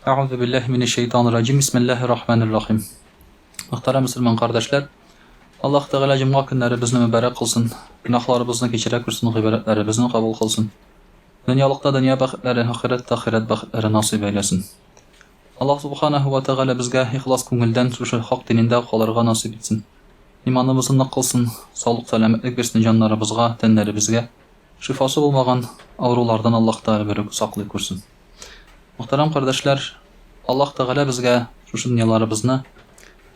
Euzu billahi mineşşeytanirracim. Bismillahirrahmanirrahim. Muhterem Müslüman kardeşler, Allah Teala cuma günleri bizni mübarek kılsın. Günahlarımızı geçire kırsın, gıybetleri bizni kabul kılsın. Dünyalıkta dünya bakitleri, ahirette ahiret bakitleri nasip eylesin. Allah Subhanahu ve Teala bizge ihlas köngülden şu hak dininde kalarga nasip etsin. İmanımızı nakılsın, sağlık selametlik versin canlarımızga, tenlerimizge. Şifası bulmagan avrulardan Allah Teala berek saklı kursun. Muhterem kardeşler, Allah Teala bizge şu dünyalarımızı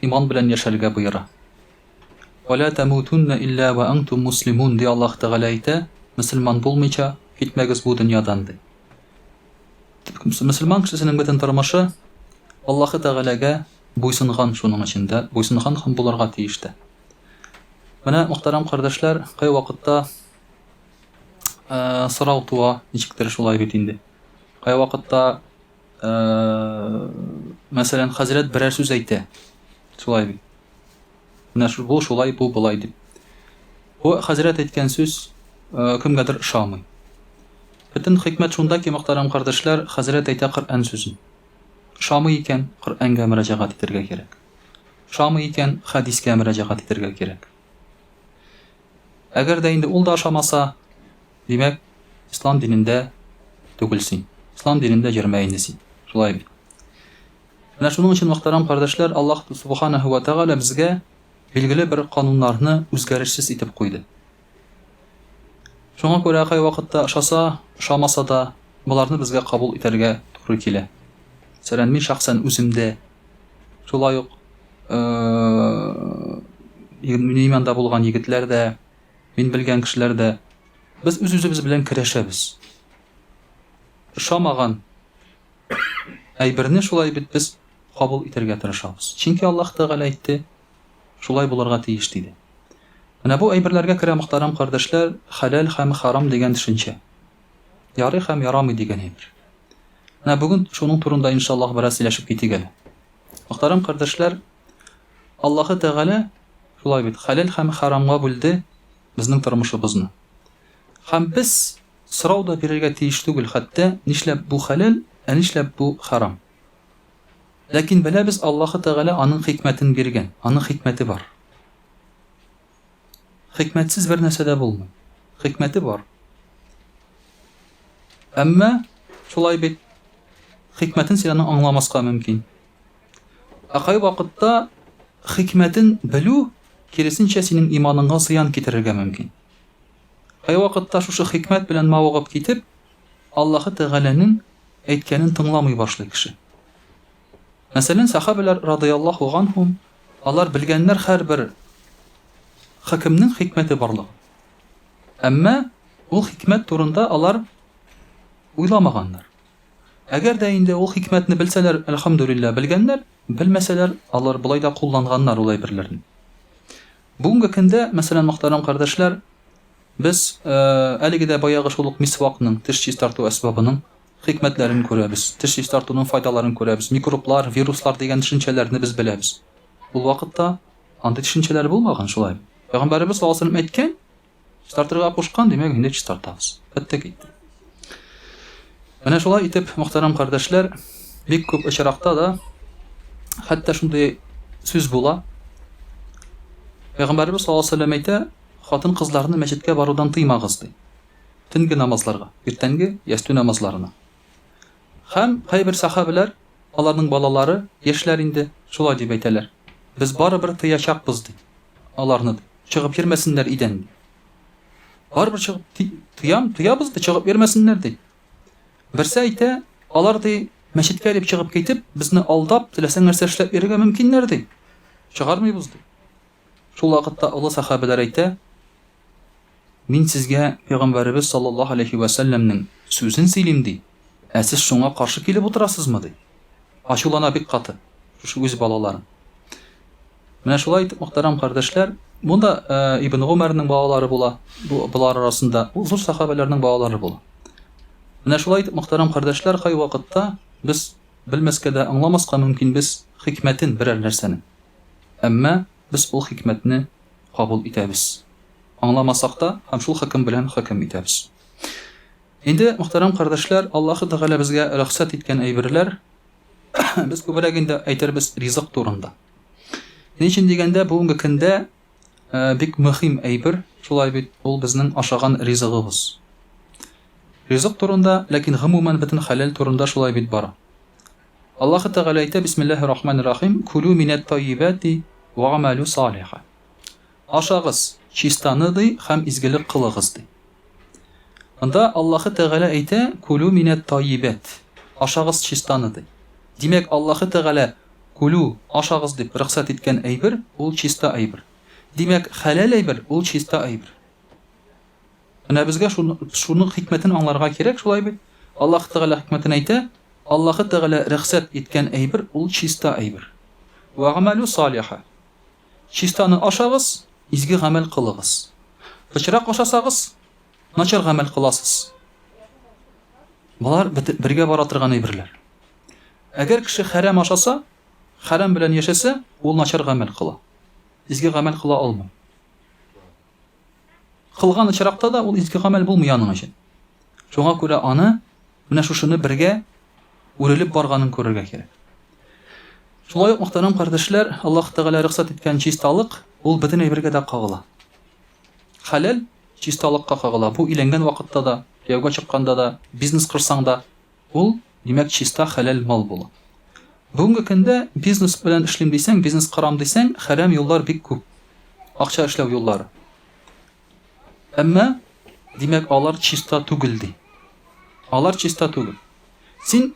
iman bilen yaşarga buyura. وَلَا تَمُوتُنَّ إِلَّا وَأَنْتُمْ مُسْلِمُونَ diye Allah Teala ayette, Müslüman bulmayınca gitmegiz bu dünyadandı. Müslüman kişisinin bütün tırmaşı Allah Teala'ga buysungan şunun içinde, buysungan ham bularga tiyişti. Mana muhterem kardeşler, kay vakitta sırav tuva nичектер şulay bitindi. Kay vakitta mesela Hazret birer söz aytdı. Şulay bit. Mana bu şulay bu bulay dip. Bu Hazret aytgan söz kimgadir işamay. Bütün hikmet şunda ki muhterem kardeşler, Hazret ayta Kur'an sözün. Işamay iken Kur'an'a müracaat etirge gerek. Işamay iken hadisga müracaat etirge gerek. Eğer de indi ul da aşamasa, demek İslam dininde tugulsin. İslam dininde girmeyindesin. Şulay bir. Ana şunun için muhterem kardeşler, Allah Subhanahu ve Teala bizge bilgili bir kanunlarını özgərişsiz itip koydu. Şuna göre kay vakitte aşasa, aşamasa da bularını bizge kabul iterge doğru kile. Mesela men şahsen özümde şulay yok imanda bulgan yigitler de, men bilgen kişiler de biz öz-özümüz bilen kireşebiz. Şamagan aybirini şulay bit biz kabul iterge tırışabız. Çünkü Allah Teala aytdı, şulay bularga tiyiş dedi. Mana bu aybirlerge kire muhterem kardeşler, halal hem haram degen düşünce. Yarı hem yaramı degen aybir. Mana bugün şunun turunda inşallah biraz ileşip gitigeli. Muhterem kardeşler, Allah Teala şulay bit halal hem haramga böldü bizning turmuşubizni. Hem biz sıravda birerge tiyiş tugul hatta nishlab bu halal, nishlab bu haram. Lakin bela biz Allah Teala anın hikmetini bergen, anın hikmeti var. Hikmetsiz bir nesede bulmuyor. Hikmeti var. Ama şulay bit hikmetin silahını anlamasqa mümkün. Akay vakitte hikmetin bilu kirisinçe senin imanına ziyan getirirge mümkün. Akay vakitte şu hikmet bilen mavagıp gitip Allah Teala'nın aytkanını tınlamay başlay kişi. Mesela sahabeler radıyallahu anhum, onlar bilgenler her bir hükümnin hikmeti barlığı. Ama o hikmet turunda onlar uylamaganlar. Eğer de indi o hikmetini bilseler, elhamdülillah bilgenler, bilmeseler, onlar bulay da kullanganlar olay birlerini. Bugünkü günde mesela muhterem kardeşler, biz əligide bayağı şuluk misvakının, tiş tartı esbabının hikmetlerini görəbiz. Tiş tartının faydalarını görəbiz. Mikroplar, viruslar degen düşüncelerini biz biləbiz. Bu vakitte anti düşünceler bulmagan şulay. Peygamberimiz sallallahu aleyhi ve sellem etken, startırga koşkan demek indi startabız. Hatta gitti. Mana şulay itip muhterem kardeşler, bir köp işarakta da hatta şunday söz bula. Peygamberimiz sallallahu aleyhi ve sellem ayta, hatın kızlarını meçitke barudan tıymağızdı. Tüngi namazlarga, irtengi yastü namazlarına. Hem bir sahabeler, onların balaları, yaşlarında şulay dip aytalar. Biz baribir tıyaşakbızdı. Onlarını çıkıp yermesinler iden. Baribir çıkıp tıyabızdı, çıkıp yermesinler de. Birse ayta, onlar da meçitke elip çıkıp gitip, bizni aldap, dilesen ersleşlep yerige mümkünlerdi. Çıkarmaybızdı. Şul vakitte Allah sahabeler ayta, min sizge Peygamberimiz sallallahu aleyhi ve sellem'nin sözün silimdi. Siz şuna karşı kelip oturasızmı dey. Aşulana bir katı. Şu öz balaların. Mana şulay muhterem kardeşler, bunda İbn Ömer'nin bağları bula, bular arasında uzun sahabelerinin bağları bula. Mana şulay muhterem kardeşler, kay vakitte biz bilmeske de anlamaska mümkün biz hikmetin birer nersenin. Ama biz o hikmetini kabul itebiz. Anlamasak da hem şul hüküm bilen hüküm itebiz. Indi muhterem kardeşler, Allah Teala bizge ruhsat etken aybirler Без күбрәк инде әйтербез ризык турында. Ни өчен дигәндә, бүгенге көндә бик мөһим әйбер, шулай бит ул безнең ашаган ризыгыбыз. Ризык турында, ләкин гомумән бөтен хәлал турында шулай бит бара. Аллаһ Тәгалә әйтә: Бисмиллаһир-рахманир-рахим, кулу минат-таййибати ва амалу салиха. Ашагыз чистаны ди һәм изгелек кылыгыз ди. Анда Аллаһ Тәгалә әйтә: кулу минат-таййибат. Ашагыз чистаны ди. Димәк, Аллаһ Тәгалә кулу ашагыз дип рөхсәт иткән әйбер ул чиста әйбер. Димәк, хәлал әйбер ул чиста әйбер. Менә безгә шуның хикмәтен аңларга кирәк, шулай бит. Аллаһ Тәгалә хикмәтен әйтә: Аллаһ Тәгалә рөхсәт иткән әйбер ул чиста әйбер. Ва амалу салиха. Чистаны ашагыз, изге гамәл кылыгыз. Пычрак ашасагыз, начар гамәл кыласыз. Булар бергә бара торган әйберләр. Әгәр кеше харам ашаса, харам белән яшәсә, ул начар гамәл кыла. Изге гамәл кыла алмый. Кылган очракта да ул изге гамәл булмый аның өчен. Шуңа күрә аны менә шушыны бергә үрелеп барганын күрергә кирәк. Шулай ук, мөхтәрәм кардәшләр, Аллаһ Тәгалә рөхсәт иткән чисталык ул бөтен әйбергә дә кагыла. Хәлал чисталыкка кагыла. Бу иләнгән вакытта да, яуга чыкканда да, бизнес кырсаң да, ул димәк чиста хәлал мал була. Бүгенге көндә бизнес белән эшлим дисәң, бизнес кырам дисәң, харам юллар бик күп. Акча эшләү юллары. Әмма димәк алар чиста түгел ди. Алар чиста түгел. Син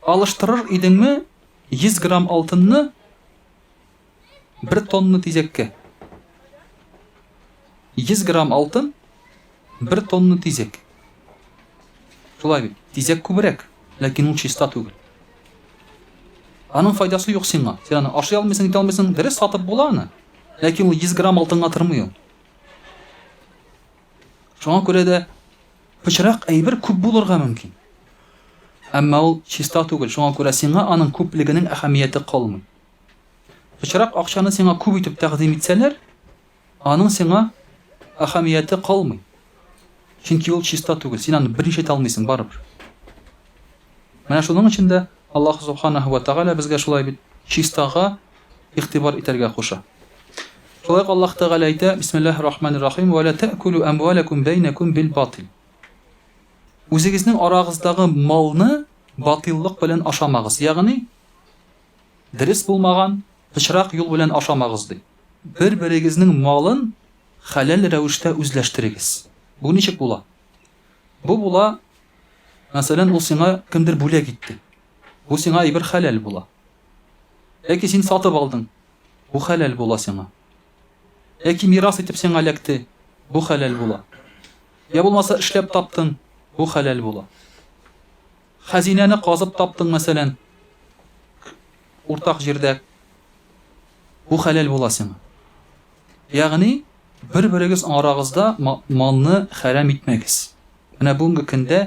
алыштырыр идеңме 100 грамм алтынны 1 тонна тизәккә? 100 грамм алтын 1 тонна тизәк. Шулай бит. Тизәк күбрәк, ләкин ул чиста түгел. Аның файдасы юк сиңа. Син аны ашый алмыйсың, итә алмыйсың, дөрес сатып була аны. Ләкин ул 100 грамм алтынга тормый ул. Шуңа күрә дә пычрак әйбер күп булырга мөмкин. Әмма ул чиста түгел. Шуңа күрә сиңа аның күплегенең әһәмияте калмый. Пычрак акчаны сиңа күп итеп тәкъдим итсәләр, аның сиңа әһәмияте калмый. Чөнки ул чиста түгел. Син аны берничә итә алмыйсың барыбер. Менә шуның өчен дә Аллаһ Субханаһу ва Тәгалә безгә шулай бит чистага игътибар итәргә куша. Шулай Аллаһ Тәгалә әйтә: Бисмиллаһир-рахманир-рахим, ва ла таъкулу амвалакум байнакум бил батил. Үзегезнең арагыздагы малны батиллык белән ашамагыз. Ягъни дөрес булмаган пычрак юл белән ашамагыз ди. Бер-берегезнең малын хәлал рәвештә үзләштерегез. Бу ничек була? Бу була, мәсәлән, ул сиңа кемдер бүләк итте. Бу сиңа әйбер хәлал була. Яки син сатып алдың. Бу хәлал була сиңа. Яки мирас итеп сиңа эләкте. Бу хәлал була. Я булмаса эшләп таптың. Бу хәлал була. Хәзинәне казып таптың, мәсәлән, уртак җирдә. Бу хәлал була сиңа. Ягъни бер-берегез арагызда малны харам итмәгез. Менә бүгенге көндә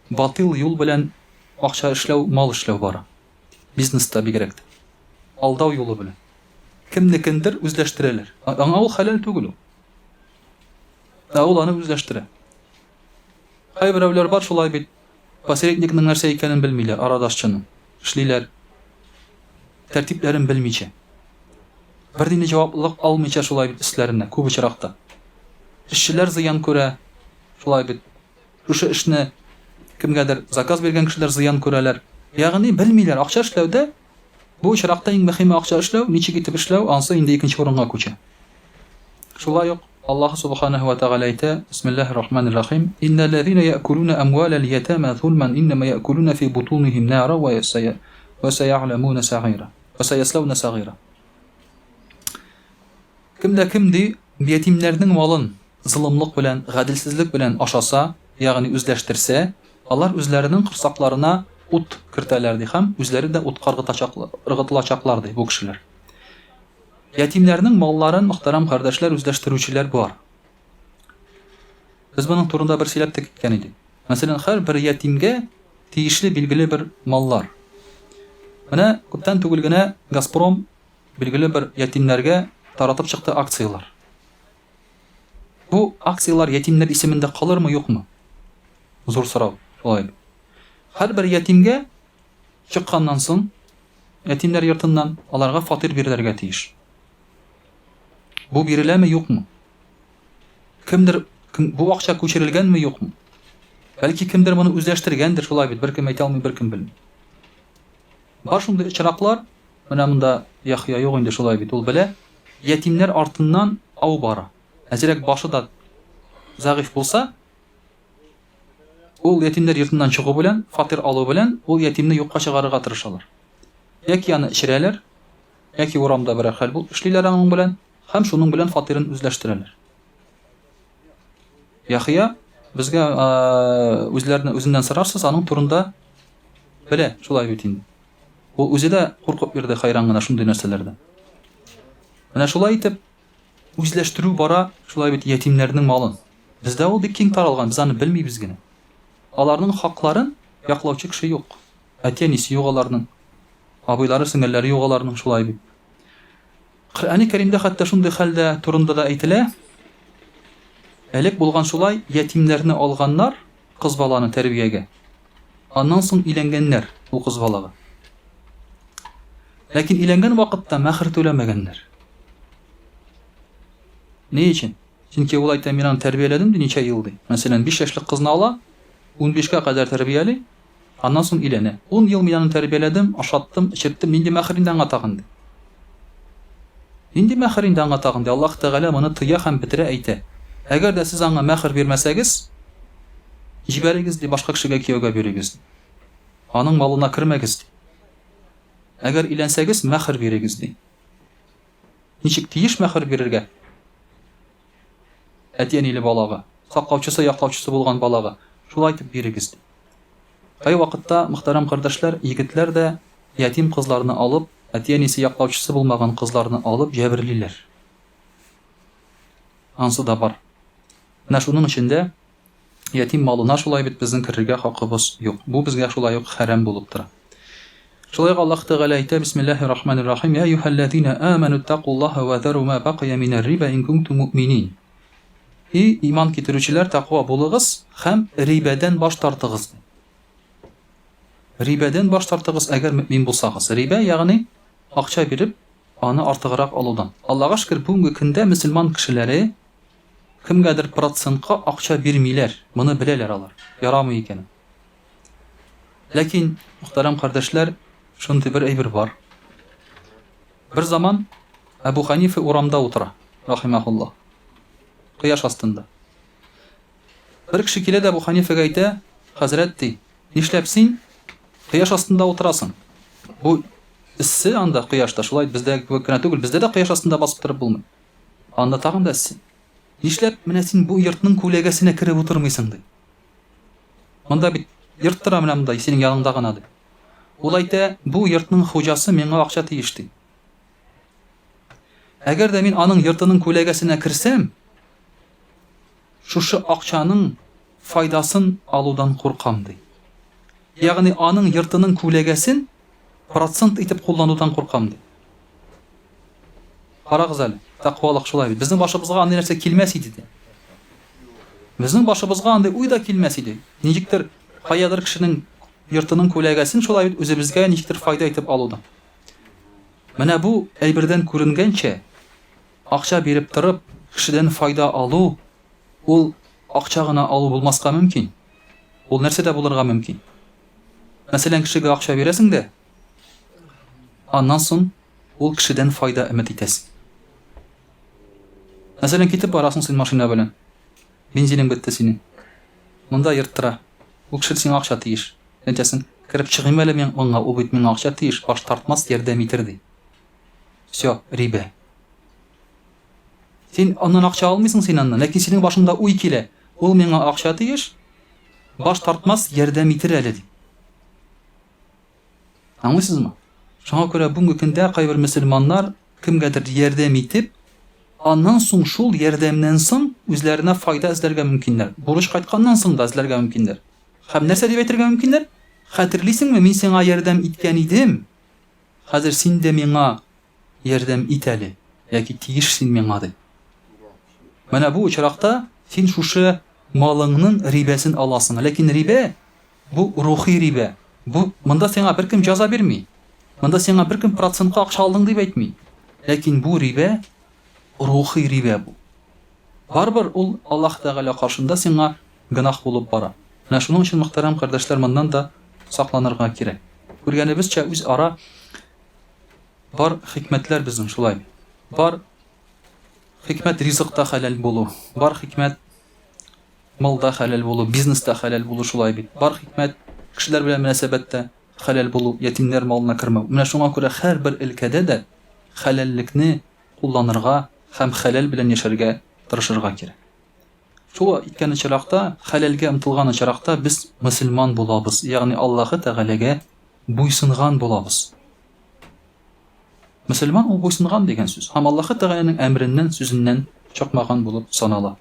батыл юл белән акча эшләү, мал эшләү бара. Бизнеста бигрәк. Алдау юлы белән. Кемнекендер үзләштерәләр. Аңа ул хәлал түгел. Ул аны үзләштерә. Кайберәүләр бар шулай бит. Посредникның нәрсә икәнен белмиләр, арадашчының. Эшлиләр. Тәртипләрен белмичә. Бердине җаваплылык алмыйча шулай бит эшләренә күп очракта. Эшчеләр зыян күрә. Шулай бит. Шушы эшне кемгәдер заказ биргән кешеләр зыян күрәләр. Ягъни белмиләр, акча эшләүдә бу очракта иң мөһиме акча эшләү, ничек итеп эшләү, ансы инде икенче урынга күчә. Шулай ук Аллаһ Субханаһу ва Тәгалә әйтә: Бисмиллаһир-рахманир-рахим, иннал лазина яъкулуна амвалал ятама зулман иннама яъкулуна фи бутунихим нара ва сая'ламуна сагыра. Ва саяслауна сагыра. Кемдә кемди ятимнәрнең малын зылымлык белән, гаделсезлек белән ашаса, ягъни үзләштерсә, алар үзләренең кырсакларына ут кертәләр ди һәм үзләре дә утка ыргытылачаклар ди бу кешеләр. Ятимнәрнең малларын, мөхтәрәм кардәшләр, үзләштерүчеләр бар. Без моның турында бер сөйләп киткән идек. Мәсәлән, һәр бер ятимгә тиешле билгеле бер маллар. Менә күптән түгел генә Газпром билгеле бер ятимнәргә таратып чыкты акциялар. Бу акциялар ятимнәр исемендә калырмы, юкмы? Зур сорау. Шулай. Һәр бер ятимгә чыкканнан соң ятимнәр йортыннан, аларга фатир бирелергә тиеш. Бу биреләме, юкмы? Бу акча күчерелгәнме, юкмы? Бәлки кемдер моны үзләштергәндер, шулай бит, беркем әйтә алмый, беркем белми. Бар шундый очраклар, менә монда Яхья юк инде, шулай бит, ул белә, ятимнәр артыннан ау бара. Әзрәк башы да зәгыйф булса, ул ятимнәр йортыннан чыгу белән, фатир алу белән, ул ятимне юкка чыгарырга тырышалар. Яки аны эчерәләр, яки урамда бер хәл бул эшлиләр аның белән, һәм шуның белән фатирын үзләштерәләр. Яхья безгә үзеннән сорарсыз, аның турында белә, шулай бит инде. Ул үзе дә куркып бирде хайран гына шундый нәрсәләрдән. Менә шулай итеп үзләштерү бара, шулай бит ятимнәрнең малын. Бездә ул бик киң таралган, без аны белмибез генә. Аларның хакларын яклаучы кеше юк. Әти-әнисе юк аларның. Абыйлары, сеңгәлләре юк аларның, шулай бит. Коръәни Кәримдә хәтта шундый хәлдә турында да әйтелә. Элек булган шулай, ятимнәрне алганнар кыз баланы тәрбиягә. Аннан соң иләнгәннәр ул кыз балага. Ләкин иләнгән вакытта мәхр түләмәгәннәр. Ни өчен? Чөнки ул әйтә, мин аны тәрбияләдем ди ничә ел ди. Мәсәлән, 5 яшьлек кызны ала, 15-кә кадәр тәрбияли, аннан соң иләнә. 10 ел мин аны тәрбияләдем, ашаттым, эчерттем, нинди мәхр инде аңа тагын ди. Нинди мәхр инде аңа тагын ди. Аллаһ Тәгалә моны тыя һәм бетерә әйтә. Әгәр дә сез аңа мәхр бирмәсәгез, җибәрегез ди, башка кешегә кияүгә бирегез. Аның малына кермәгез ди. Әгәр иләнсәгез, мәхр бирегез ди. Ничек тиеш мәхр бирергә? Әти-әниле балага, саклаучысы, яклаучысы булган балага шулай итеп бирегез ди. Кай вакытта, мөхтәрәм кардәшләр, егетләр дә ятим кызларны алып, әти-әнисе яклаучысы булмаган кызларны алып җәберлиләр. Ансы да бар. Менә шуның эчендә ятим малына шулай бит безнең керергә хакыбыз юк. Бу безгә шулай ук хәрам булып тора. Шулай Аллаһ Тәгалә әйтә, бисмиллаһир-рахманир-рахим, я аyyuhallazina amanu taqulloha wa dharu ma baqiya minar-riba in kuntum mu'minin. И иман китерүчеләр, тақва булыгыз һәм рибадан баш тартыгыз. Рибадан баш тартыгыз, әгәр мөмин булсагыз. Риба ягъни акча биреп, аны артыграк алудан. Аллаһка шөкер, бүгенге көндә мөселман кешеләре кемгәдер процентка акча бирмиләр. Моны беләләр алар. Ярамый икән. Ләкин, мөхтәрәм кардәшләр, шундый бер әйбер бар. Бер заман Әбу Ханифа урамда утыра, рахимахуллаһ. Кояш астында. Бер кеше килә дә Әбу Ханифага әйтә, хәзрәт ди, нишләп син кояш астында утырасың? Бу иссе анда кояшта, шулай бездә кенә түгел, бездә дә кояш астында басып торып булмый. Анда тагын да иссе. Нишләп менә син бу йортның күләгәсенә кереп утырмыйсың ди? Монда бит йорт тора менә монда, синең яныңда гына ди. Ул әйтә, бу йортның хуҗасы миңа акча тиеш ди. Әгәр дә мин аның йортының күләгәсенә керсәм, шушы акчаның файдасын алудан куркам ди. Ягъни аның йортының күләгәсен процент итеп кулланудан куркам ди. Карагыз әле, тақвалык шулай бит. Безнең башыбызга андый нәрсә килмәс иде ди. Безнең башыбызга андый уй да килмәс иде. Ничектер каядыр кешенең йортының күләгәсен шулай бит үзебезгә ничектер файда итеп алудан. Менә бу әйбердән күренгәнчә, акча биреп торып, кешедән файда алу, ул акча гына алу булмаска мөмкин. Ул нәрсә дә булырга мөмкин. Мәсәлән, кешегә акча бирәсең дә, аннан соң ул кешедән файда өмет итәсең. Мәсәлән, китеп барасың син машина белән. Бензиның бетте синең. Монда йырттыра. Ул кеше сиңа акча тиеш. Әйтәсең, кирип чыгыйм әле мен аңа, ул бит миңа акча тиеш, баш тартмас, ярдәм итер ди. Всё, риба. Син аннан акча алмыйсың син аннан, ләкин синең башыңда уй килә. Ул миңа акча тиеш, баш тартмас, ярдәм итер әле ди. Аңлыйсызмы? Шуңа күрә бүгенге көндә кайбер мөселманнар кемгәдер ярдәм итеп, аннан соң шул ярдәмнән соң үзләренә файда эзләргә мөмкиннәр. Бурыч кайтканнан соң да эзләргә мөмкиннәр. Һәм нәрсә дип әйтергә мөмкиннәр? Хәтерлисеңме, мин сиңа ярдәм иткән идем. Хәзер син дә миңа ярдәм ит әле, яки тиеш син миңа ди. Менә бу очракта син шушы малыңның рибасын аласың. Ләкин риба бу рухи риба. Бу монда сиңа беркем җәза бирми. Монда сиңа беркем процентка акча алдың дип әйтми. Ләкин бу рибә рухи рибә бу. Барбыр ул Аллаһ Тәгалә каршында сиңа гынах булып бара. Менә шуның өчен мөхтәрәм кардәшләр, моннан да сакланырга кирәк. Күргәнебезчә үз ара бар хикмәтләр безнең шулай. Бар хикмәт ризыкта хәләл булу, бар хикмәт малда хәләл булу, бизнеста хәләл булу шулай бит. Бар хикмәт кешеләр белән мөнәсәбәттә хәләл булу, ятимнәр малына кермәү. Менә шуңа күрә һәрбер өлкәдә дә хәләллекне кулланырга һәм хәләл белән яшәргә тырышырга кирәк. Шул иткән чиракта, хәләлгә омтылган чиракта без мөселман булабыз, ягъни Аллаһы Тәгаләгә буйсынган булабыз. Мөселман ул буйсынган дигән сүз. Һәм Аллаһы Тәгаләнең әмреннән, сүзеннән чыкмаган булып санала.